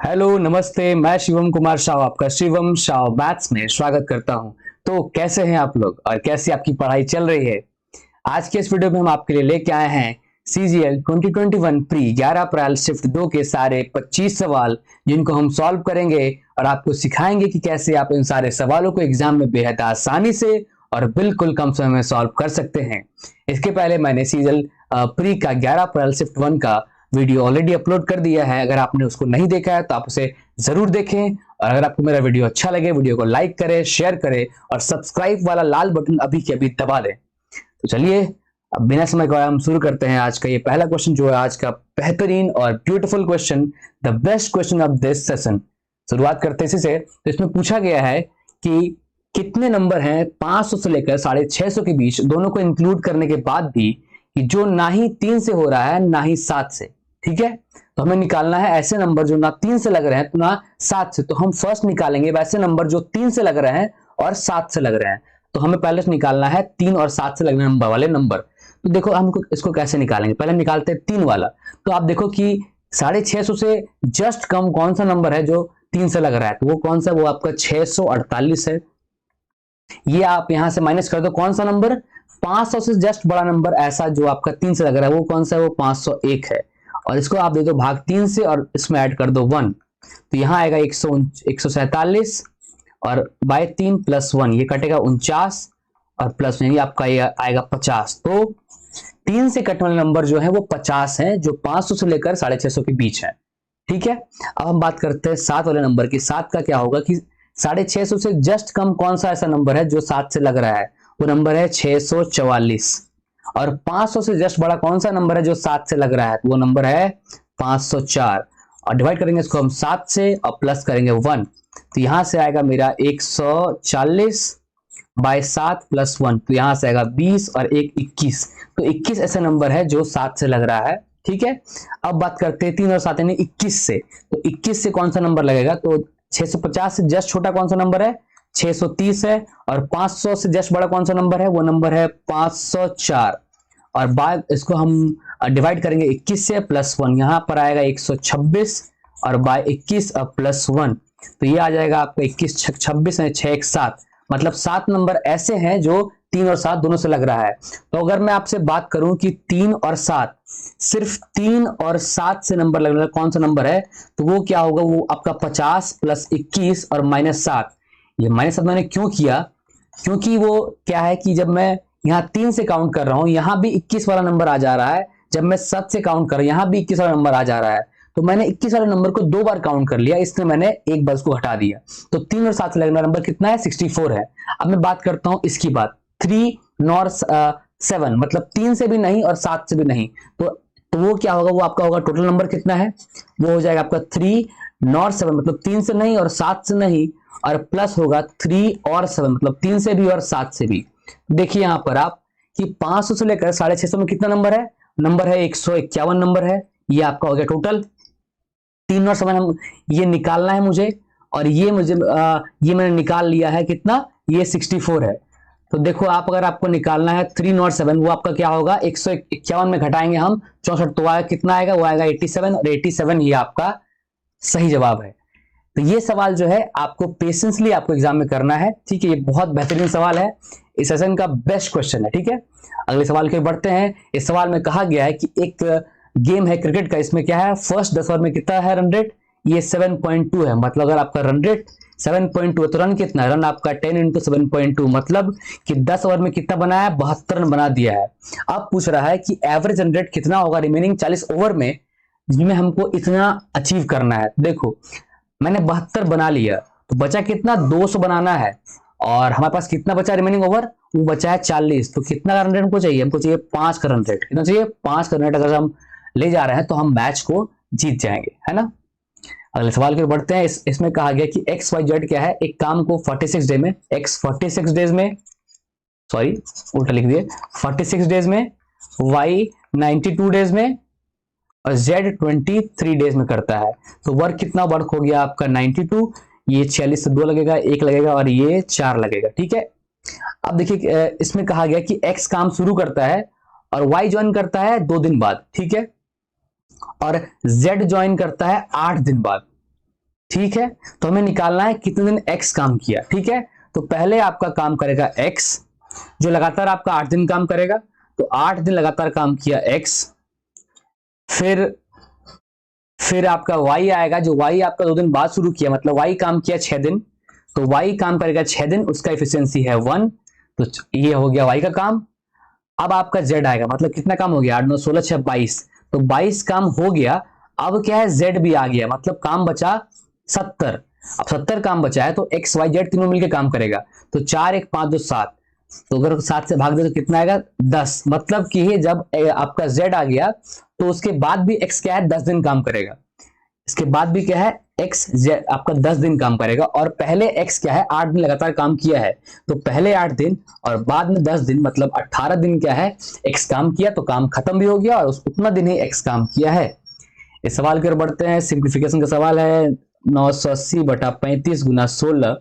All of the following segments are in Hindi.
हेलो नमस्ते, मैं शिवम कुमार शाह आपका शिवम शाह मैथ्स में स्वागत करता हूं। तो कैसे हैं आप लोग और कैसी आपकी पढ़ाई चल रही है। आज के इस वीडियो में हम आपके लिए लेके आए हैं सीजीएल 2021 प्री 11 अप्रैल शिफ्ट 2 के सारे 25 सवाल, जिनको हम सॉल्व करेंगे और आपको सिखाएंगे कि कैसे आप इन सारे सवालों को एग्जाम में बेहद आसानी से और बिल्कुल कम समय में सॉल्व कर सकते हैं। इसके पहले मैंने सीजीएल प्री का 11 अप्रैल शिफ्ट 1 का वीडियो ऑलरेडी अपलोड कर दिया है। अगर आपने उसको नहीं देखा है तो आप उसे जरूर देखें, और अगर आपको मेरा वीडियो अच्छा लगे वीडियो को लाइक करें, शेयर करें और सब्सक्राइब वाला लाल बटन अभी के अभी दबा दें। तो चलिए अब बिना समय गवाए हम शुरू करते हैं आज का ये पहला क्वेश्चन, जो है आज का बेहतरीन और beautiful question, the best question of this session. शुरुआत करते हैं इसी से। तो इसमें पूछा गया है कि कितने नंबर हैं 500 से लेकर 650 के बीच, दोनों को इंक्लूड करने के बाद भी, कि जो ना ही 3 से हो रहा है ना ही 7 से। ठीक है, तो हमें निकालना है ऐसे नंबर जो ना 3 से लग रहे हैं तो ना 7 से। तो हम फर्स्ट निकालेंगे वैसे नंबर जो 3 से लग रहे हैं और 7 से लग रहे हैं। तो हमें पहले निकालना है 3 और 7 से लगने नंबर वाले नंबर। तो देखो हम इसको कैसे निकालेंगे, पहले निकालते हैं 3 वाला। तो आप देखो कि 650 से जस्ट कम कौन सा नंबर है जो 3 से लग रहा है, तो वो कौन सा, वो आपका 648 है। ये आप यहां से माइनस कर दो, कौन सा नंबर, 500 से जस्ट बड़ा नंबर ऐसा जो आपका 3 से लग रहा है, वो कौन सा है, वो 501 है। और इसको आप दे दो भाग 3 से और इसमें ऐड कर दो 1, तो यहां आएगा 147 और बाय 3 प्लस 1 ये कटेगा 49 और प्लस यानी आपका ये आएगा 50। तो 3 से कटने वाले नंबर जो है वो 50 है, जो 500 से लेकर 650 के बीच है। ठीक है, अब हम बात करते हैं 7 वाले नंबर की। 7 का क्या होगा कि 650 से जस्ट कम कौन सा ऐसा नंबर है जो 7 से लग रहा है, वो नंबर है 644। और 500 से जस्ट बड़ा कौन सा नंबर है जो 7 से लग रहा है, तो वो नंबर है 504। और डिवाइड करेंगे इसको हम 7 से और प्लस करेंगे 1, तो यहां से आएगा मेरा 140 बाय 7 प्लस 1, तो यहां से आएगा 20 और 1 21। तो 21 ऐसा नंबर है जो 7 से लग रहा है। ठीक है, अब बात करते हैं 3 और 7 यानी 21 से। तो 21 से कौन सा नंबर लगेगा, तो 650 से जस्ट छोटा कौन सा नंबर है, 630 है। और 500 से जस्ट बड़ा कौन सा नंबर है, वो नंबर है 504। और बाद इसको हम डिवाइड करेंगे 21 से प्लस 1, यहां पर आएगा 126 और बाय 21 प्लस 1, तो ये आ जाएगा आपका 21 26 है 6 7। मतलब 7 नंबर ऐसे हैं जो 3 और 7 दोनों से लग रहा है। तो अगर मैं आपसे बात करूं कि 3 और 7, सिर्फ 3 और 7 से नंबर लगने वाला कौन सा नंबर है, तो वो क्या होगा, वो आपका 50 प्लस 21 और माइनस 7। ये माइनस 7 मैंने क्यों किया, क्योंकि वो क्या है कि जब मैं यहाँ 3 से काउंट कर रहा हूं यहां भी 21 वाला नंबर आ जा रहा है, जब मैं 7 से काउंट कर रहा हूं यहां भी 21 वाला नंबर आ जा रहा है। तो मैंने 21 वाले नंबर को 2 बार काउंट कर लिया, इसलिए मैंने एक बार उसको हटा दिया। तो 3 और 7 से लगने वाला नंबर कितना है, 64 है। अब मैं बात करता हूं इसकी बात, 3 नॉर 7, मतलब 3 से भी नहीं और 7 से भी नहीं। तो वो क्या होगा, वो आपका होगा टोटल नंबर कितना है, वो हो जाएगा आपका 3 नॉर 7, मतलब 3 से नहीं और 7 से नहीं, और प्लस होगा 3 और 7, मतलब 3 से भी और 7 से भी। देखिए यहां पर आप कि 500 से लेकर 650 में कितना नंबर है, नंबर है 151 नंबर है। ये आपका हो गया टोटल। 3 और 7 ये निकालना है मुझे, और ये ये मैंने निकाल लिया है कितना, ये 64 है। तो देखो आप, अगर आपको निकालना है 3 और 7, वो आपका क्या होगा, 151 में घटाएंगे हम 64, तो आएगा कितना आएगा, वो आएगा 87, और 87 ही आपका सही जवाब है। तो ये सवाल जो है आपको पेशेंसली आपको एग्जाम में करना है। ठीक है, ये बहुत बेहतरीन सवाल है, इस सेशन का बेस्ट क्वेश्चन है। ठीक है, अगले सवाल की ओर बढ़ते हैं। इस सवाल में कहा गया है कि एक गेम है क्रिकेट का, इसमें क्या है, फर्स्ट 10 ओवर में कितना है रन रेट, ये 7.2 है। मतलब अगर आपका रन रेट 7.2 है तो रन कितना है, रन आपका 10 इंटू 7.2, मतलब कि 10 ओवर में कितना बना है, 72 रन बना दिया है। अब पूछ रहा है कि एवरेज रन रेट कितना होगा रिमेनिंग 40 ओवर में, जिसमें हमको इतना अचीव करना है। देखो मैंने 72 बना लिया, तो बचा कितना, 200 बनाना है। और हमारे पास कितना बचा रिमेनिंग ओवर, वो बचा है 40। तो कितना रन रेट हमको चाहिए, हमको चाहिए 5 का रन रेट। कितना चाहिए, 5 का रन रेट। अगर हम ले जा रहे हैं तो हम मैच को जीत जाएंगे, है ना। अगले सवाल की ओर बढ़ते हैं। इसमें कहा गया कि एक्स वाई जेड क्या है, एक काम को 46 डे में, एक्स 46 डेज में, सॉरी उल्टा लिख दिए, 46 डेज में, वाई 92 डेज में, और Z 23 डेज में करता है। तो वर्क कितना वर्क हो गया आपका 92, ये 46 से 2 लगेगा, 1 लगेगा और ये 4 लगेगा। ठीक है, अब देखिए इसमें कहा गया कि X काम शुरू करता है और Y ज्वाइन करता है 2 दिन बाद। ठीक है, और Z ज्वाइन करता है 8 दिन बाद। ठीक है, तो हमें निकालना है कितने दिन एक्स काम किया। ठीक है, तो पहले आपका काम करेगा एक्स, जो लगातार आपका 8 दिन काम करेगा, तो 8 दिन लगातार काम किया एक्स। फिर आपका y आएगा, जो y आपका 2 दिन बाद शुरू किया, मतलब y काम किया 6 दिन, तो y काम करेगा 6 दिन, उसका एफिशिएंसी है 1। तो ये हो गया y का काम। अब आपका z आएगा, मतलब कितना काम हो गया, 8 9 16 6 22, तो 22 काम हो गया। अब क्या है, z भी आ गया, मतलब काम बचा 70। अब 70 काम बचा है, तो x y z तीनों मिलकर काम करेगा, तो 4 1 5 2 7, तो अगर 7 से भाग दे तो कितना आएगा, 10। मतलब कि ये जब आपका z आ गया, तो उसके बाद भी x क्या है, 10 दिन काम करेगा। इसके बाद भी क्या है, x z आपका 10 दिन काम करेगा, और पहले x क्या है, 8 दिन लगातार काम किया है, तो पहले 8 दिन और बाद में 10 दिन, मतलब 18 दिन क्या है, x काम किया, तो काम खत्म भी हो गया, और उतना दिन ही x काम किया है। इस सवाल की ओर बढ़ते हैं। सिंप्लीफिकेशन का सवाल है, 980 बटा 35 गुना 16,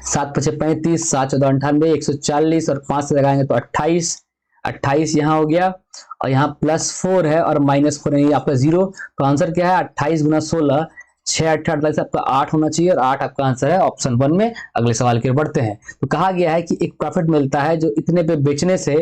7 5 35, 7 14 98, 140, और 5 से लगाएंगे तो 28। 28 यहाँ हो गया, और यहाँ +4 है और -4 है, आपका 0। तो आंसर क्या है, 28 गुना 16, 6 8 48, आपका 8 होना चाहिए, और 8 आपका आंसर है ऑप्शन 1 में। अगले सवाल की ओर बढ़ते हैं। तो कहा गया है कि एक प्रॉफिट मिलता है जो इतने पे बेचने से,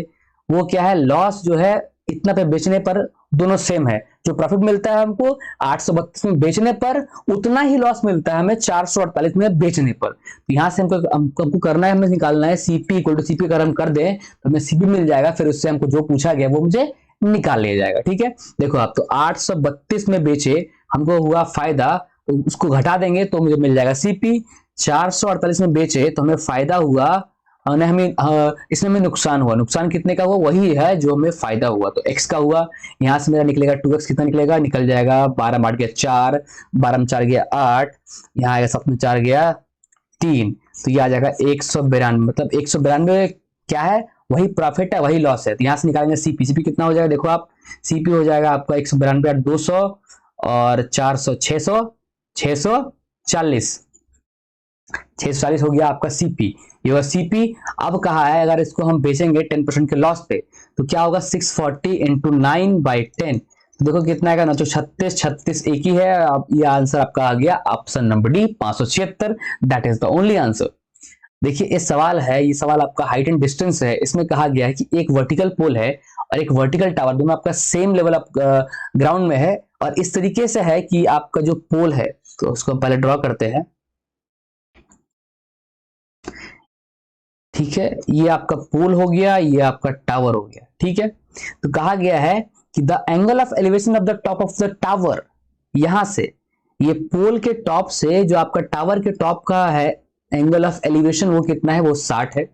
वो क्या है, लॉस जो है इतना पे बेचने पर दोनों सेम है। जो प्रॉफिट मिलता है हमको 832 में बेचने पर, उतना ही लॉस मिलता है हमें 448 में बेचने पर। तो यहां से हमको करना है, हमें निकालना है सीपी इक्वल टू सीपी। अगर हम कर दें तो हमें सीपी मिल जाएगा, फिर उससे हमको जो पूछा गया वो मुझे निकाल लिया जाएगा। ठीक है, देखो आप, तो 832 में बेचे, हमको हुआ फायदा, तो उसको घटा देंगे तो मुझे मिल जाएगा सीपी। 448 में बेचे तो हमें फायदा हुआ, इसमें हमें नुकसान हुआ। नुकसान कितने का हुआ, वही है जो हमें फायदा हुआ, तो x का हुआ। यहां से मेरा निकलेगा 2x, कितना निकलेगा, निकल जाएगा 12 में 8 गया 4, 12 में 4 गया 8, यहाँ आएगा 7 में 4 गया 3, तो ये आ जाएगा 192। मतलब 192 क्या है, वही प्रॉफिट है, वही लॉस है। तो यहां से निकालेंगे सीपी। सीपी कितना हो जाएगा, देखो आप, सीपी हो जाएगा आपका 192 200 और 400 600, 640, 640 हो गया आपका सीपी, ये हुआ सीपी। अब कहा है अगर इसको हम बेचेंगे 10% के लॉस पे, तो क्या होगा, 640 इंटू 9/10, तो देखो कितना आएगा, 936, 36 एक ही है। अब ये आंसर आपका आ गया option number D, 576। That is the only answer. देखिए ये सवाल है, ये सवाल आपका हाइट एंड डिस्टेंस है। इसमें कहा गया है कि एक वर्टिकल पोल है और एक वर्टिकल टावर, दोनों आपका सेम लेवल ग्राउंड में है, और इस तरीके से है कि आपका जो पोल है, तो उसको पहले ड्रॉ करते हैं। ठीक है, ये आपका पोल हो गया, ये आपका टावर हो गया। ठीक है, तो कहा गया है कि the angle of elevation of the top of the tower, यहां से ये पोल के टॉप से जो आपका टावर के टॉप का है एंगल ऑफ एलिवेशन, वो कितना है, वो 60 है,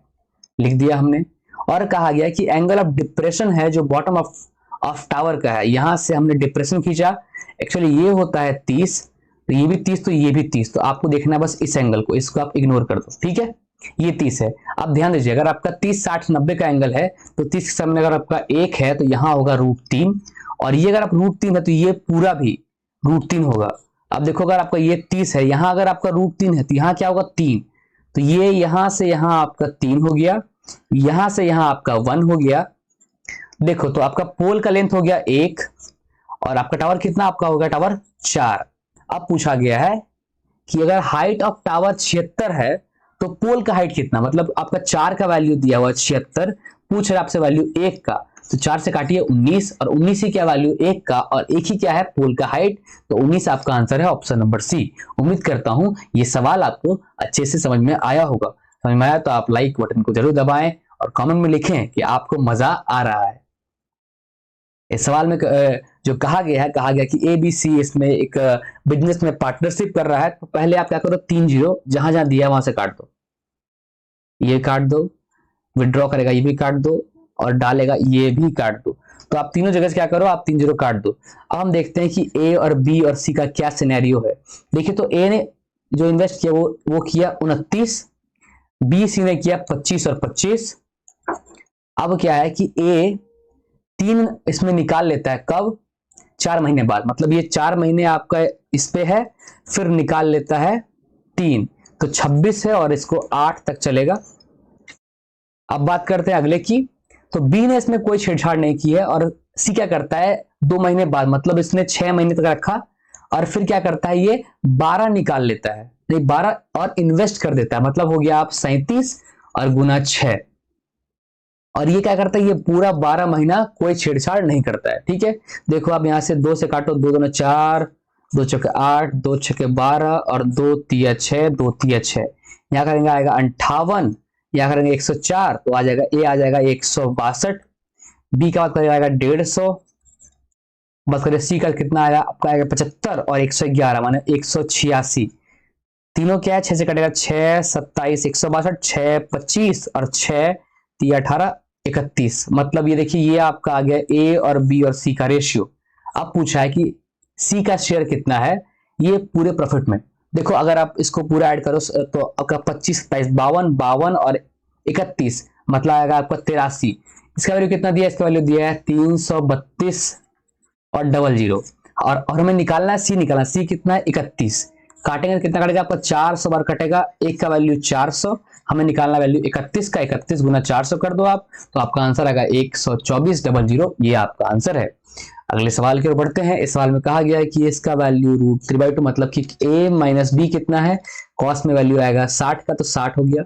लिख दिया हमने। और कहा गया कि एंगल ऑफ डिप्रेशन है जो बॉटम ऑफ टावर का है, यहां से हमने डिप्रेशन खींचा। एक्चुअली ये होता है 30, तो ये भी 30, तो ये भी 30, तो आपको देखना है बस इस एंगल को, इसको आप इग्नोर कर दो। ठीक है, ये 30 है। अब ध्यान दीजिए, अगर आपका 30 60 90 का एंगल है, तो 30 के सामने अगर आपका 1 है, तो यहां होगा √3, और ये अगर आप √3 है, तो ये पूरा भी √3 होगा। अब देखो, अगर आपका ये 30 है, यहां अगर आपका √3 है, तो यहां क्या होगा, 3, तो ये यहां से यहां आपका 3 हो गया, यहां से यहां आपका 1 हो गया। देखो, तो आपका पोल का लेंथ हो गया 1, और आपका टावर कितना आपका होगा, टावर 4। अब पूछा गया है कि अगर हाइट ऑफ टावर 76 है, तो पोल का हाइट कितना, मतलब आपका 4 का वैल्यू दिया हुआ 76, पूछ रहे आपसे वैल्यू 1 का, तो 4 से काटिए 19, और 19 ही क्या वैल्यू 1 का, और 1 ही क्या है पोल का हाइट, तो 19 आपका आंसर है ऑप्शन नंबर सी। उम्मीद करता हूं ये सवाल आपको अच्छे से समझ में आया होगा। समझ में आया तो आप लाइक बटन को जरूर दबाएं, और कमेंट में लिखें कि आपको मजा आ रहा है। इस सवाल में जो कहा गया है, कहा गया कि ABC इसमें एक बिजनेस में पार्टनरशिप कर रहा है, तो पहले आप क्या करो, 3 जीरो जहां जहां दिया वहां से काट दो, ये काट दो, विड्रॉ करेगा ये भी काट दो, और डालेगा ये भी काट दो। तो आप तीनों जगह से क्या करो, आप 3 जीरो काट दो। अब हम देखते हैं कि A और B और C का क्या सिनेरियो है। देखिए, तो A ने जो इन्वेस्ट किया वो किया 29, C ने किया 25 और 25। अब क्या है कि A 3 इसमें निकाल लेता है, कब, 4 महीने बाद, मतलब ये 4 महीने आपका इस पे है, फिर निकाल लेता है 3, तो 26 है, और इसको 8 तक चलेगा। अब बात करते हैं अगले की, तो बी ने इसमें कोई छेड़छाड़ नहीं की है, और सी क्या करता है, 2 महीने बाद, मतलब इसने 6 महीने तक रखा, और फिर क्या करता है, ये 12 निकाल लेता है, नहीं 12 और इन्वेस्ट कर देता है, मतलब हो गया आप 37 और गुना 6। और ये क्या करता है, ये पूरा 12 महीना कोई छेड़छाड़ नहीं करता है। ठीक है, देखो आप यहां से 2 से काटो, 2 दूना 4, 2 चौके 8, 2 छके 12 और 2 तिया 6, 2 तिया 6। यहाँ करेंगे आएगा 58, यहाँ करेंगे 104, तो आ जाएगा ए आ जाएगा 162। बी का बात करेगा आएगा 150, बात करें सी का कितना आएगा आपका, आएगा 75 और 111 माने 186। तीनों क्या है, 6 से कटेगा 6 27 162, 6 25 और 6 3 18 31। मतलब ये देखिए ये आपका आ गया ए और बी और सी का रेशियो। अब पूछा है कि सी का शेयर कितना है ये पूरे प्रॉफिट में। देखो अगर आप इसको पूरा ऐड करो तो आपका 25 27 52 52 और 31 मतलब आएगा आपका 83। इसका वैल्यू कितना दिया है, इसका वैल्यू दिया है 332 और 00। और हमें निकालना है सी, निकालना सी कितना है 31। काटेंगे तो कितना कटेगा आपका 400 बार कटेगा, एक का वैल्यू 400, हमें निकालना वैल्यू 31 का, 31 गुना 400 कर दो आप, तो आपका आंसर आएगा 124 00। ये आपका आंसर है। अगले सवाल की ओर बढ़ते हैं। इस सवाल में कहा गया है कि इसका वैल्यू √3/2 मतलब कि a माइनस बी कितना है, कॉस में वैल्यू आएगा 60 का, तो 60 हो गया।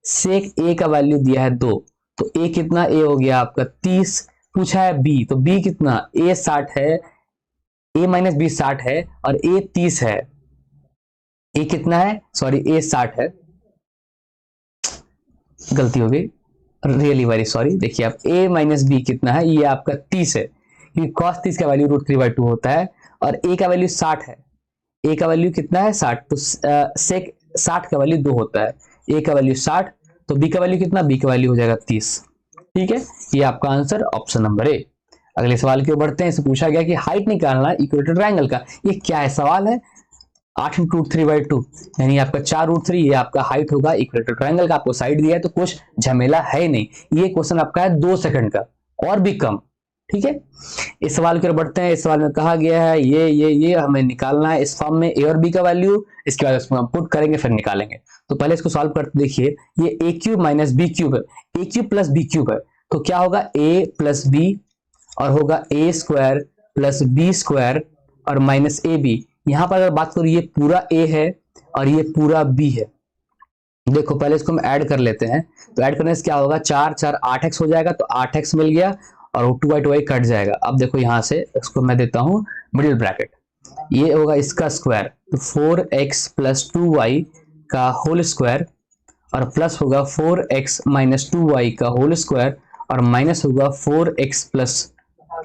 सेक ए का वैल्यू दिया है 2, तो ए कितना, ए हो गया आपका 30। पूछा है बी, तो बी कितना, ए 60 है, ए माइनस बी 60 है और ए 30 है। ए कितना है, सॉरी ए 60 है, गलती हो गई, रियली वेरी सॉरी। देखिए आप a माइनस बी कितना है, ये आपका 30 है, क्योंकि cos 30 का वैल्यू √3/2 होता है और a का वैल्यू 60 है। a का वैल्यू कितना है 60, तो सेक 60 का वैल्यू 2 होता है, a का वैल्यू 60, तो b का वैल्यू कितना, b का वैल्यू हो जाएगा 30। ठीक है, ये आपका आंसर ऑप्शन नंबर ए। अगले सवाल की ओर बढ़ते हैं। इससे पूछा गया कि हाइट निकालना इक्वेटर ट्रायंगल का। ये क्या है, सवाल है 8 × √3/2 यानी आपका 4√3, ये आपका हाइट होगा इक्वेटर ट्रायंगल का। आपको साइड दिया है तो कुछ झमेला है ही नहीं। ये क्वेश्चन आपका है 2 सेकंड का और भी कम। ठीक है, इस सवाल की ओर बढ़ते हैं। इस सवाल में कहा गया है ये हमें निकालना है इस फॉर्म में ए और बी का वैल्यू, इसके बाद इसको हम पुट करेंगे फिर निकालेंगे। तो पहले इसको सॉल्व करते देखिए, ये ए क्यूब माइनस बी क्यूब है, ए क्यूब प्लस बी क्यूब है, तो क्या होगा a प्लस बी और होगा a square plus B square और माइनस ए बी। यहां पर अगर बात करूं ये पूरा a है और ये पूरा b है। देखो पहले इसको हम ऐड कर लेते हैं, तो ऐड करने से क्या होगा, 4 4 8x हो जाएगा, तो 8x मिल गया और 2/2 कट जाएगा। अब देखो यहां से इसको मैं देता हूं मिडिल ब्रैकेट, ये होगा इसका स्क्वायर, तो 4x प्लस 2y का होल स्क्वायर और प्लस होगा 4x माइनस 2y का होल स्क्वायर और माइनस होगा 4x प्लस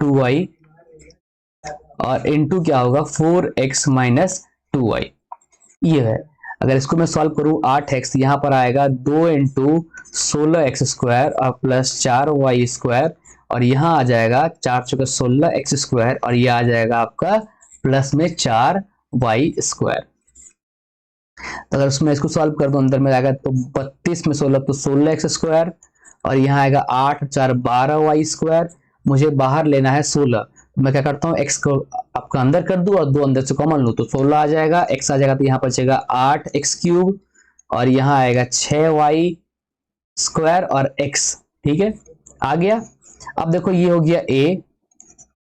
2y और इनटू क्या होगा 4x माइनस 2y। ये है, अगर इसको मैं सॉल्व करूं 8x, यहां पर आएगा 2 × 16x स्क्वायर और प्लस 4y स्क्वायर और यहां आ जाएगा 4 × 16x स्क्वायर और ये आ जाएगा आपका प्लस में 4y स्क्वायर। तो अगर उसमें इसको सॉल्व कर दो अंदर में आएगा तो 32 में 16 तो 16x स्क्वायर और यहाँ आएगा 8 4 12y स्क्वायर। मुझे बाहर लेना है 16, तो मैं क्या करता हूँ x को आपका अंदर कर दूं और 2 अंदर से कॉमन लूं, तो 16 आ जाएगा, x आ जाएगा, तो यहाँ पर बचेगा 8x क्यूब और यहाँ आएगा 6y स्क्वायर और x। ठीक है, आ गया। अब देखो ये हो गया a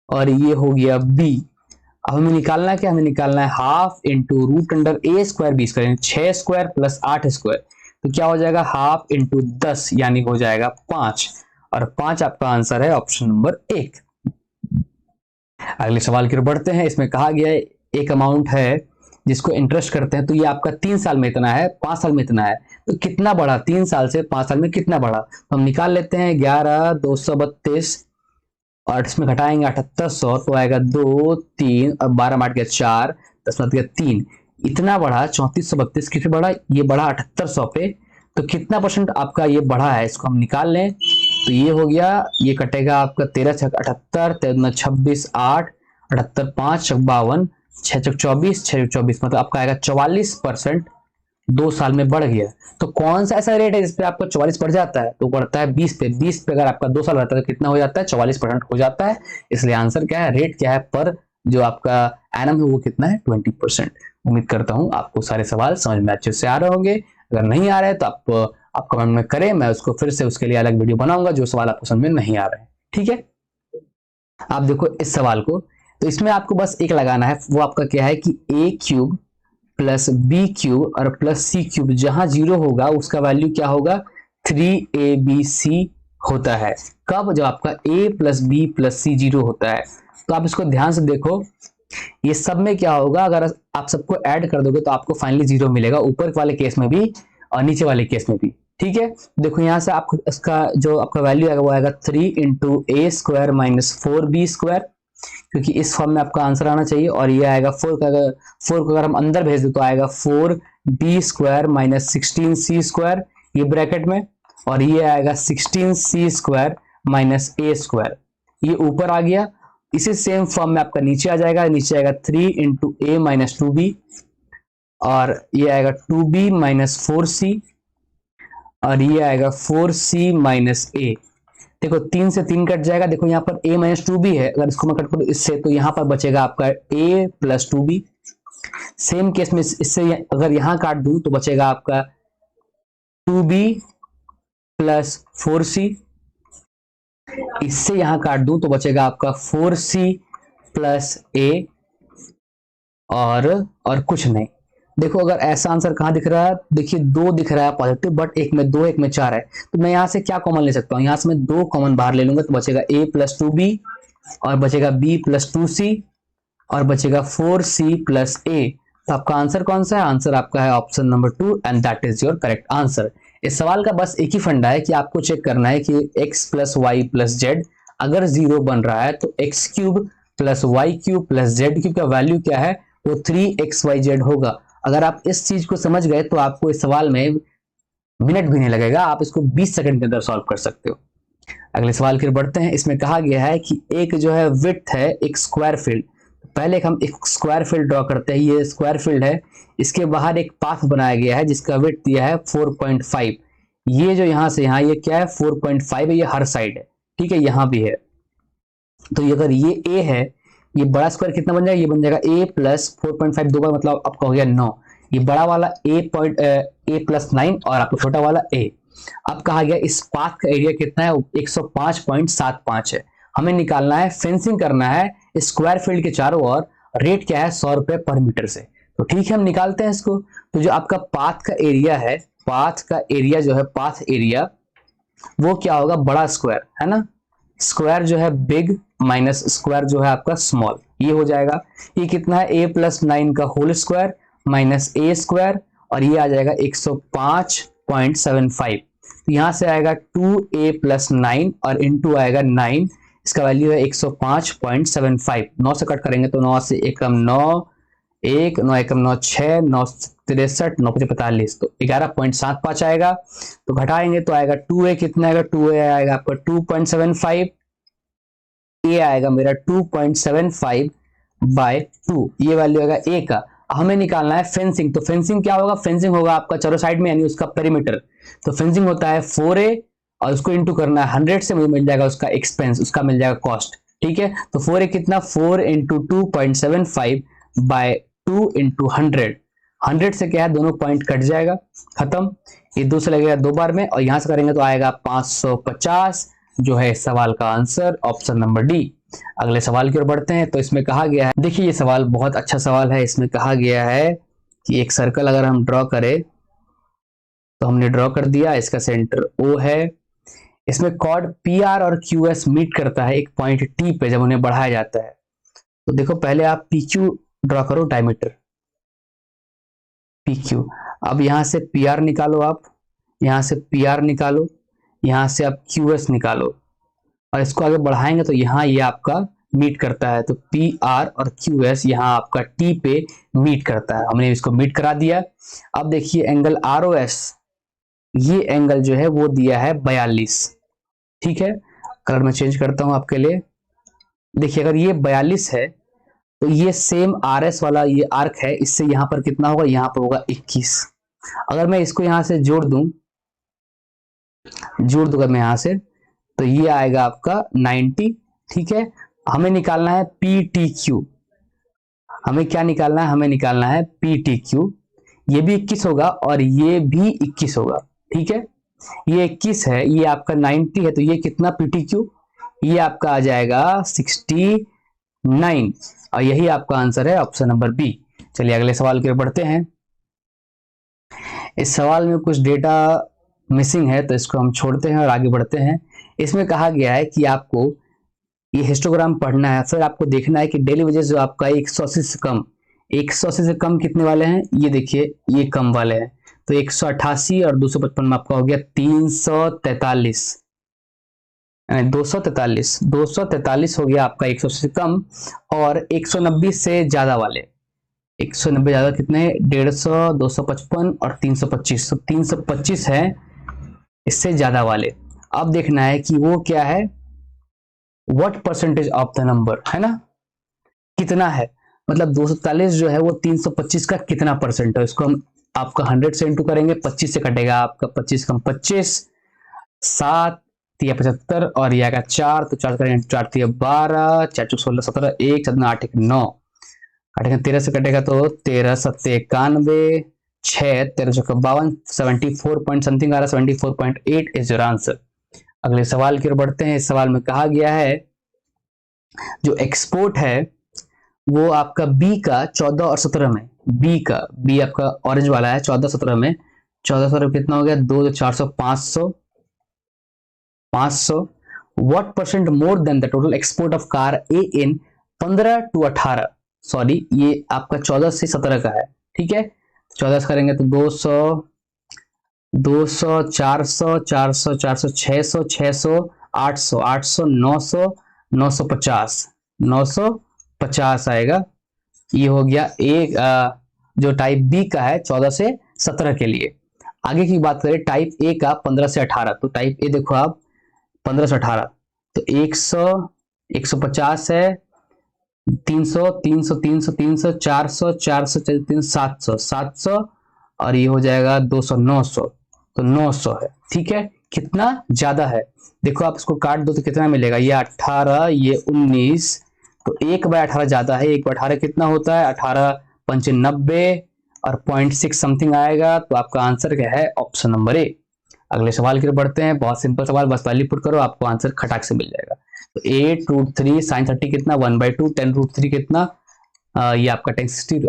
और ये हो गया b। अब हमें निकालना है क्या, हमें निकालना है half into root under a square b square, 6 square plus 8 square, तो क्या हो जाएगा हाफ इंटू 10 यानी हो जाएगा 5 और 5 आपका आंसर है ऑप्शन नंबर 1। अगले सवाल की ओर बढ़ते हैं। इसमें कहा गया है एक अमाउंट है जिसको इंटरेस्ट करते हैं, तो ये आपका 3 साल में इतना है, 5 साल में इतना है, तो कितना बढ़ा 3 साल से 5 साल में कितना बढ़ा, तो हम निकाल लेते हैं 11 232 और इसमें घटाएंगे 7800, तो आएगा 2 3 और 12 मार्ट गया 4 10 मार्ट गया 3, इतना बढ़ा 3432। कितने बढ़ा, ये बढ़ा 7800 पे, तो कितना परसेंट आपका ये बढ़ा है, इसको हम निकाल लें। तो ये हो गया, ये कटेगा आपका 13 छक 78 13 26 8 78 5 छक 52 6 छक 24 6 24, मतलब आपका आएगा 44% 2 साल में बढ़ गया। तो कौन सा ऐसा रेट है जिसपे आपका 44 बढ़ जाता है, तो बढ़ता है 20 पे। 20 पे अगर आपका 2 साल रहता है तो कितना हो जाता है, 44% हो जाता है। इसलिए आंसर क्या है, रेट क्या है पर जो आपका एनम है वो कितना है 20%। उम्मीद करता हूं आपको सारे सवाल समझ में अच्छे से आ रहे होंगे। अगर नहीं आ रहे तो आप कमेंट में करें, मैं उसको फिर से उसके लिए अलग वीडियो बनाऊंगा जो सवाल आपको समझ में नहीं आ रहे हैं। ठीक है, आप देखो इस सवाल को, तो इसमें आपको बस एक लगाना है, वो आपका क्या है कि ए क्यूब प्लस बी क्यूब और प्लस सी क्यूब, जहां जीरो होगा उसका वैल्यू क्या होगा, 3abc होता है। कब, जब आपका a plus B plus C zero होता है। तो आप इसको ध्यान से देखो, ये सब में क्या होगा, अगर आप सबको ऐड कर दोगे तो आपको फाइनली जीरो मिलेगा, ऊपर वाले केस में भी और नीचे वाले केस में भी। ठीक है, देखो यहाँ से आपको इसका जो आपका वैल्यू आएगा वो आएगा 3 इंटू ए स्क्वायर माइनस 4b², क्योंकि इस फॉर्म में आपका आंसर आना चाहिए। और ये आएगा 4 का, अगर 4 को अगर हम अंदर भेज दें तो आएगा 4b² माइनस 16c², ये ब्रैकेट में, और ये आएगा 16c² माइनस a², ये ऊपर आ गया। इसी सेम फॉर्म में आपका नीचे आ जाएगा, नीचे आएगा 3 इंटू ए माइनस 2b, और ये आएगा 2b माइनस 4c, और ये आएगा 4c माइनस a। देखो 3 से 3 कट जाएगा, देखो यहाँ पर a माइनस 2b है, अगर इसको मैं कट करूँ इससे तो यहाँ पर बचेगा आपका a plus 2b। Same case में इससे अगर यहाँ काट दूं तो बचेगा आपका 2b प्लस 4c, इससे यहां काट दूं तो बचेगा आपका 4c प्लस a, और कुछ नहीं। देखो अगर ऐसा आंसर कहां दिख रहा है, देखिए 2 दिख रहा है पॉजिटिव, बट एक में 2 एक में 4 है, तो मैं यहां से क्या कॉमन ले सकता हूं, यहां से मैं 2 कॉमन बाहर ले लूंगा तो बचेगा a प्लस 2b, और बचेगा b प्लस 2c, और बचेगा 4c प्लस a। तो आपका आंसर कौन सा है, आंसर आपका है option number 2, and that is your correct answer. इस सवाल का बस एक ही फंडा है कि आपको चेक करना है कि x plus Y plus Z अगर 0 बन रहा है तो x cube plus Y cube plus Z cube का वैल्यू क्या है, वो 3xyz होगा। अगर आप इस चीज को समझ गए तो आपको इस सवाल में मिनट भी नहीं लगेगा, आप इसको 20 सेकंड के अंदर सॉल्व कर सकते हो। अगले सवाल की ओर बढ़ते हैं। इसमें कहा गया है कि एक जो है विड्थ है एक स्क्वायर फील्ड, पहले हम एक स्क्वायर फील्ड ड्रॉ करते हैं। ये स्क्वायर फील्ड है, इसके बाहर एक पाथ बनाया गया है जिसका विड्थ दिया है 4.5। ये जो यहां से यहां ये क्या है 4.5 है, ये हर साइड है, ठीक है, यहां भी है। तो अगर ये a है, ये बड़ा स्क्वायर कितना बन जाएगा, ये बन जाएगा a प्लस 4.5, दो बार मतलब आपका हो गया 9। ये बड़ा वाला a प्लस 9 और आपको छोटा वाला a। अब कहा गया इस पाथ का एरिया कितना है, 105.75 है। हमें निकालना है, फेंसिंग करना है स्क्वायर फील्ड के चारों ओर, रेट क्या है 100 रुपए पर मीटर से। तो ठीक है हम निकालते हैं इसको। तो जो आपका पाथ का एरिया है, पाथ का एरिया जो है, पाथ एरिया वो क्या होगा, बड़ा स्क्वायर है ना, स्क्वायर जो है बिग माइनस स्क्वायर जो है आपका स्मॉल, ये हो जाएगा। ये कितना है a प्लस 9 का whole square minus a square, और ये आ जाएगा 105.75। तो यहां से आएगा 2a प्लस 9 और इंटू आएगा 9, इसका वैल्यू है 105.75। 9 से कट करेंगे तो 9 से एकम 9, 1 9 एकम 9 6, 9 63, 9 45, तो 11.75 आएगा। तो घटाएंगे तो आएगा 2a, कितना आएगा 2a आएगा आपका 2.75, a आएगा मेरा 2.75 बाय 2, ये वैल्यू आएगा a का। हमें निकालना है फेंसिंग। तो फेंसिंग क्या होगा, फेंसिंग होगा आपका चारों साइड में यानी उसका पेरीमीटर। तो फेंसिंग होता है 4a और उसको इंटू करना है 100 से, मुझे मिल जाएगा उसका एक्सपेंस, उसका मिल जाएगा कॉस्ट। ठीक है, तो 4a कितना 4 इंटू 2.75 बाय 2 इंटू 100। 100 से क्या है दोनों पॉइंट कट जाएगा, खत्म। ये 2 से लगेगा 2 बार में, और यहां से करेंगे तो आएगा 550, जो है इस सवाल का आंसर ऑप्शन नंबर डी। अगले सवाल की ओर बढ़ते हैं। तो इसमें कहा गया है, देखिए ये सवाल बहुत अच्छा सवाल है। इसमें कहा गया है कि एक सर्कल अगर हम ड्रॉ करें, तो हमने ड्रॉ कर दिया, इसका सेंटर O है। इसमें कॉर्ड PR और QS मीट करता है एक पॉइंट T पे जब उन्हें बढ़ाया जाता है। तो देखो पहले आप PQ ड्रॉ करो, डायमीटर PQ। अब यहां से PR निकालो, आप यहां से PR निकालो, यहां से आप QS निकालो, और इसको आगे बढ़ाएंगे तो यहाँ ये आपका मीट करता है। तो PR और QS यहाँ आपका T पे मीट करता है, हमने इसको मीट करा दिया। अब देखिए एंगल ROS, ये एंगल जो है वो दिया है 42। ठीक है, कलर में चेंज करता हूं आपके लिए। देखिए अगर ये 42 है तो ये सेम RS वाला ये आर्क है, इससे यहां पर कितना होगा, यहां पर होगा 21। अगर मैं इसको यहां से जोड़ दूंगा मैं यहां से, तो ये आएगा आपका 90। ठीक है, हमें निकालना है PTQ। हमें क्या निकालना है, हमें निकालना है PTQ। ये भी 21 होगा और ये भी 21 होगा। ठीक है, ये 21 है, ये आपका 90 है, तो ये कितना PTQ, ये आपका आ जाएगा 60 9। और यही आपका आंसर है ऑप्शन नंबर बी। चलिए अगले सवाल की ओर बढ़ते हैं। इस सवाल में कुछ डेटा मिसिंग है तो इसको हम छोड़ते हैं और आगे बढ़ते हैं। इसमें कहा गया है कि आपको ये हिस्टोग्राम पढ़ना है, फिर आपको देखना है कि डेली वेजेस जो आपका 180 से कम, 180 से कम कितने वाले हैं, ये देखिए ये कम वाले हैं। तो 188 और 255 में आपका हो गया 343, 243 हो गया आपका 180 से कम। और 190 से ज्यादा वाले, 190 ज्यादा कितने, 150, 255 और 325, तो 325 है इससे ज्यादा वाले। अब देखना है कि वो क्या है, what percentage of the number, है ना, कितना है, मतलब 243 जो है वो 325 का कितना परसेंट है। इसको हम आपका 100 से इंटू करेंगे, 25 से कटेगा आपका 25 कम 25, 7 तिया 75 और ये आएगा 4, तो 4 करेंगे 4 तिया 12, 4 चौक 16 17, 1 7 8 1 9, काटेगा 13 से कटेगा तो 13 7 91, 6 13 चौक 52, 74 पॉइंट समथिंग आ रहा, 74.8 इज योर आंसर। अगले सवाल की ओर बढ़ते हैं। इस सवाल में कहा गया है जो एक्सपोर्ट है वो आपका बी का 14 और 17 में, बी आपका ऑरेंज वाला है 14 17 में, 14 17 कितना हो गया, 2 400 500। What percent more than the total export of car A in 15 to 18, sorry ये आपका 14 से 17 का है, ठीक है। 14 करेंगे तो 200 200 400 400 400 600 600 800 800 900 950 950 आएगा। ये हो गया एक जो टाइप बी का है 14 से 17 के लिए। आगे की बात करें टाइप ए का 15 से 18, तो टाइप ए देखो आप 15 से 18, तो 100 150 है, 300 300 300 300 400 400 300 700 700 और ये हो जाएगा 200 900, तो 900 है, ठीक है। कितना ज्यादा है देखो, आप इसको काट दो तो कितना मिलेगा, ये 18 ये 19, तो 1/18 ज्यादा है। 1/18 कितना होता है, 18 पंचे 90 और 0.6 समथिंग आएगा, तो आपका आंसर क्या है, ऑप्शन नंबर ए। अगले सवाल की ओर बढ़ते हैं। बहुत सिंपल सवाल, बस वैल्यू पुट करो आपको आंसर खटाक से मिल जाएगा। तो 8√3 sin 30 कितना, 1/2, 10√3 कितना, ये आपका 1060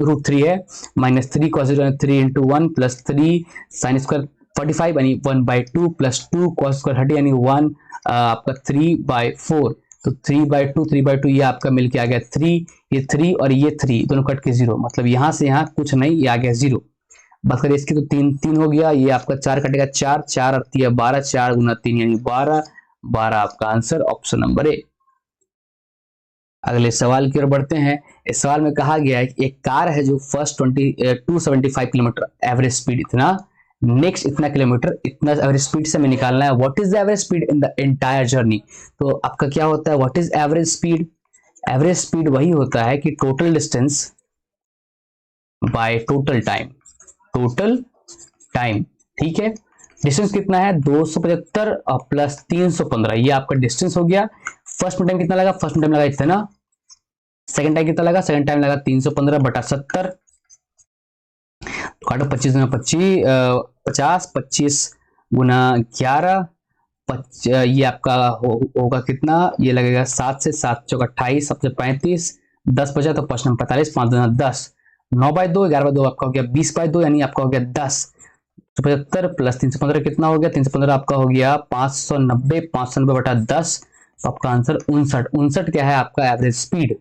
√3 है, -3 cos 3 into 1 + 3 sin स्क्वायर 45 यानी 1/2 + 2 cos स्क्वायर 30 यानी 1 आपका 3/4, तो 3/2 3/2 ये आपका मिलके आ गया 3, ये 3 और ये 3 दोनों कट के 0, मतलब यहां से यहां कुछ नहीं, ये आ गया 0। बात करें इसकी तो 3 3 हो गया, ये आपका 4 कटेगा 4 4 और 3 12, 4 × 3 यानी 12 12 आपका आंसर ऑप्शन नंबर ए। अगले सवाल की ओर बढ़ते हैं। इस सवाल में कहा गया है कि एक कार है जो फर्स्ट 275 किलोमीटर एवरेज स्पीड इतना, नेक्स्ट इतना किलोमीटर इतना एवरेज स्पीड से हमें निकालना है। What is the average speed in the entire journey, तो आपका क्या होता है, what is average speed, average speed वही होता है कि total distance by total time, ठीक है। डिस्टेंस कितना है 275 और प्लस 315, ये आपका डिस्टेंस हो गया। फर्स्ट में टाइम कितना लगा, फर्स्ट में टाइम लगा इतना, सेकंड टाइम कितना लगा, सेकंड टाइम लगा 315/70, काटो 25 × 25 50, 25 × 11, ये आपका होगा कितना, ये लगेगा 7 से 7 चौक 28, 7 से 35, 10 बचा तो 5 × 45, 5 × 10, 9/2, 11/2 आपका हो गया 20/2 यानी आपका हो गया 10। 75 प्लस 315 कितना हो गया, 315 आपका हो गया 590, 590/10, तो आपका आंसर 59 क्या है आपका एवरेज स्पीड।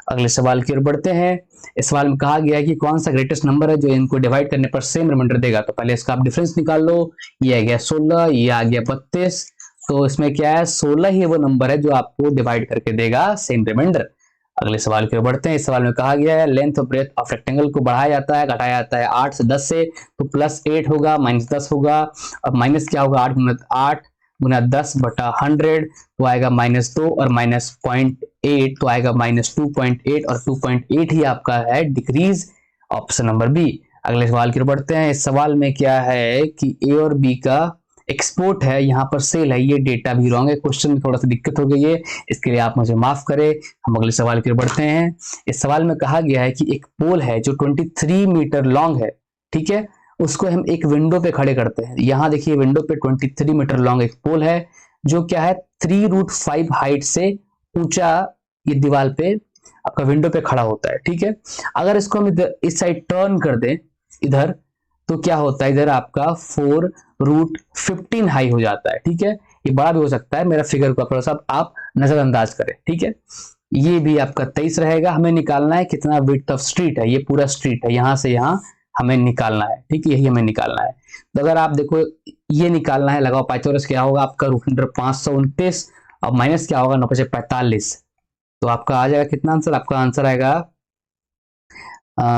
अगले सवाल की ओर बढ़ते हैं। इस सवाल में कहा गया है कि कौन सा ग्रेटेस्ट नंबर है जो इनको डिवाइड करने पर सेम रिमाइंडर देगा, तो पहले इसका आप डिफरेंस निकाल लो। ये आ गया 16, ये आ गया 32, तो इसमें क्या है 16 ही वो नंबर है जो आपको डिवाइड करके देगा सेम रिमाइंडर। अगले सवाल की ओर बढ़ते हैं। इस सवाल में कहा गया है लेंथ और ब्रेथ ऑफ रेक्टेंगल को बढ़ाया जाता है घटाया जाता है 8 से 10 से, तो +8 होगा -10 होगा, अब माइनस क्या होगा 8 × 10/100, तो आएगा -2 और -0.8, तो आएगा -2.8 और 2.8 ही आपका है डिक्रीज, ऑप्शन नंबर बी। अगले सवाल की ओर बढ़ते हैं। इस सवाल में क्या है कि ए और बी का एक्सपोर्ट है, यहाँ पर सेल है, ये डेटा भी रॉन्ग है, क्वेश्चन में थोड़ा सा दिक्कत हो गई है, इसके लिए आप मुझे माफ करें। हम अगले सवाल की ओर बढ़ते हैं। इस सवाल में कहा गया है कि एक पोल है जो 23 मीटर लॉन्ग है, ठीक है, उसको हम एक विंडो पे खड़े करते हैं। यहाँ देखिए विंडो पे 23 मीटर लॉन्ग एक पोल है जो क्या है 3√5 हाइट से ऊंचा ये दीवार पे आपका विंडो पे खड़ा होता है, ठीक है। अगर इसको हम इधर इस साइड टर्न कर दें इधर, तो क्या होता है, इधर आपका 4√15 हाई हो जाता है, ठीक है। ये बड़ा भी हो सकता है, मेरा फिगर को थोड़ा सा आप नजरअंदाज करें, ठीक है। ये भी आपका 23 रहेगा। हमें निकालना है कितना विड्थ ऑफ स्ट्रीट है, ये पूरा स्ट्रीट है, यहां से यहां हमें निकालना है, ठीक है, यही हमें निकालना है। तो अगर आप देखो ये निकालना है, लगाओ पाइथागोरस, क्या होगा आपका √529 और माइनस क्या होगा 9×45, तो आपका आ जाएगा कितना आंसर, आपका आंसर आएगा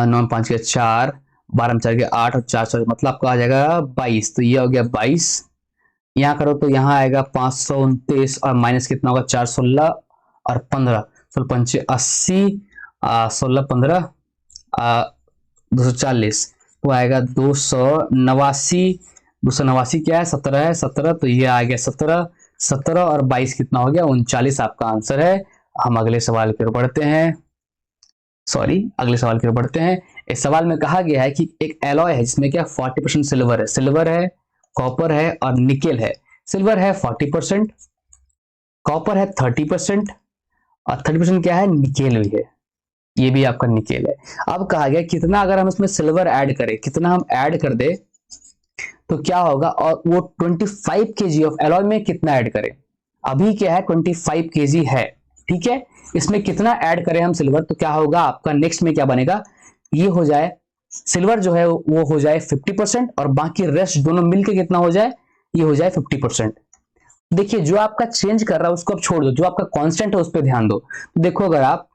9 5 के 4, 12 में 4 के 8 और 4 मतलब आपका आ जाएगा 22। तो ये हो गया 22, यहाँ करो तो यहाँ आएगा 529 और माइनस कितना होगा 4, 16 और 15, 16 पंचे 80, 16 15 240, तो आएगा 289। 289 क्या है, 17 है, 17, तो ये आ गया 17, 17 और 22 कितना हो गया 39, आपका आंसर है। हम अगले सवाल की ओर बढ़ते हैं, अगले सवाल की ओर बढ़ते हैं। इस सवाल में कहा गया है कि एक एलॉय है जिसमें क्या 40% सिल्वर है, कॉपर है और निकेल है। सिल्वर है 40%, कॉपर है 30% और 30% क्या है, निकेल भी है, ये भी आपका निकेल है। अब कहा गया कितना अगर हम इसमें सिल्वर ऐड करें, कितना हम ऐड कर दे तो क्या होगा, और वो 25 kg ऑफ एलॉय में कितना ऐड करें। अभी क्या है 25 kg है, ठीक है, इसमें कितना ऐड करें हम सिल्वर, तो क्या होगा आपका नेक्स्ट में क्या बनेगा, ये हो जाए सिल्वर जो है वो हो जाए 50% और बाकी रेस्ट दोनों मिलके कितना हो जाए, ये हो जाए 50%। देखिए जो आपका चेंज कर रहा है उसको आप छोड़ दो, जो आपका कांस्टेंट है उस पर ध्यान दो। तो देखो अगर आप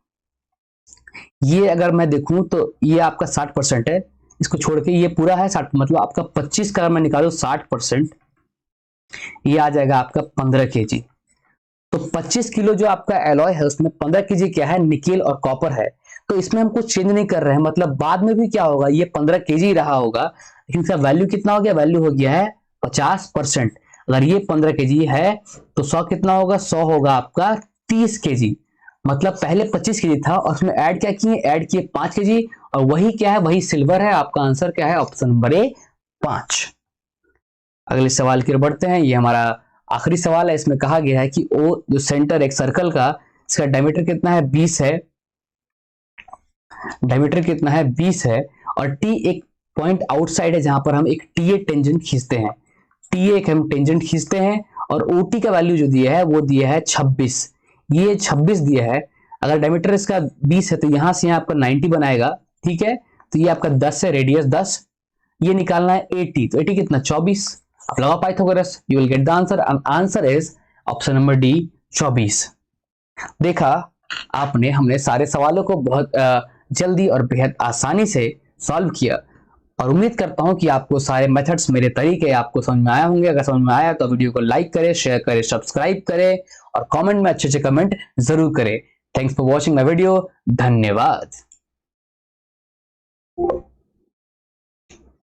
ये अगर मैं देखूं तो ये आपका 60% है, इसको छोड़ के ये पूरा है 60, मतलब आपका 25 का मैं निकालू 60%, ये आ जाएगा आपका 15 kg। तो 25 किलो जो आपका एलॉय है उसमें 15 kg क्या है, निकेल और कॉपर है। तो इसमें हम कुछ चेंज नहीं कर रहे हैं, मतलब बाद में भी क्या होगा, ये 15 kg रहा होगा, लेकिन इसका वैल्यू कितना हो गया, वैल्यू हो गया है 50%। अगर ये 15 kg है तो 100 कितना होगा, 100 होगा आपका 30 kg। मतलब पहले 25 kg था और उसमें ऐड क्या किए, ऐड किए 5 kg, और वही क्या है, वही सिल्वर है। आपका आंसर क्या है, ऑप्शन नंबर ए 5। अगले सवाल की ओर बढ़ते हैं, ये हमारा आखिरी सवाल है। इसमें कहा गया है कि ओ जो सेंटर एक सर्कल का, इसका डायमीटर कितना है, 20 है, डायमीटर कितना है 20 है, और टी एक पॉइंट आउटसाइड है जहां पर हम एक टीए टेंजेंट खींचते हैं, टी एक हम टेंजेंट खींचते हैं, और ओटी का वैल्यू जो दिया है वो दिया है 26, ये 26 दिया है। अगर डायमीटर इसका 20 है तो यहां से यहां आपका 90 बनाएगा, ठीक है, तो ये आपका 10 है, रेडियस 10, ये निकालना है 80, तो 80 कितना 24, आप लगाओ Pythagoras, you will get the answer. Answer is option number D 24। देखा आपने, हमने सारे सवालों को बहुत जल्दी और बेहद आसानी से सॉल्व किया, और उम्मीद करता हूं कि आपको सारे मेथड्स, मेरे तरीके आपको समझ में आए होंगे। अगर समझ में आया तो वीडियो को लाइक करें, शेयर करें, सब्सक्राइब करें और कमेंट में अच्छे अच्छे कमेंट जरूर करें। Thanks for watching my video, धन्यवाद।